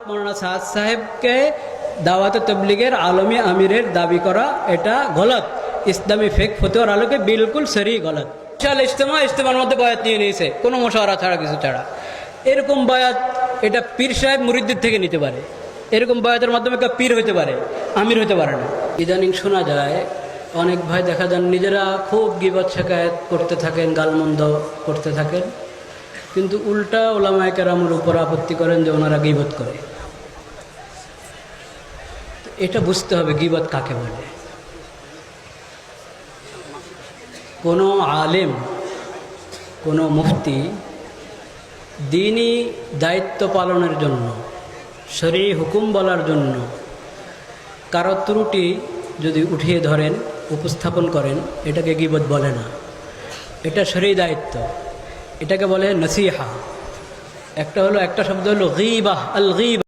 মৌলানা সাদ সাহেবকে দাওয়াত তবলিগের আলমী আমিরের দাবি করা এটা গলত। ইসলামী ফেক ফতোয়ার আলোকে বিলকুল সরি গলত। বিশাল ইজতেমার মধ্যে বয়াত নিয়ে নিয়েছে কোনো মশাওয়ারা ছাড়া, কিছু ছাড়া। এরকম বয়াত এটা পীর সাহেব মুরিদদের থেকে নিতে পারে। এরকম বয়াতের মাধ্যমে কেউ পীর হতে পারে, আমির হতে পারে না। ইদানিং শোনা যায় অনেক ভাই দেখা যান নিজেরা খুব গীবত শেখায়ত করতে থাকেন, গালমন্দ করতে থাকেন, কিন্তু উল্টা ওলামায়ে কেরামের উপর আপত্তি করেন যে ওনারা গীবত করে। এটা বুঝতে হবে গীবত কাকে বলে। কোনো আলেম, কোনো মুফতি দ্বীনি দায়িত্ব পালনের জন্য, শরঈ হুকুম বলার জন্য কারো ত্রুটি যদি উঠিয়ে ধরেন, উপস্থাপন করেন, এটাকে গীবত বলে না। এটা শরঈ দায়িত্ব, এটাকে বলে নসিহা। একটা শব্দ হলো গীবাহ, আল গীবা।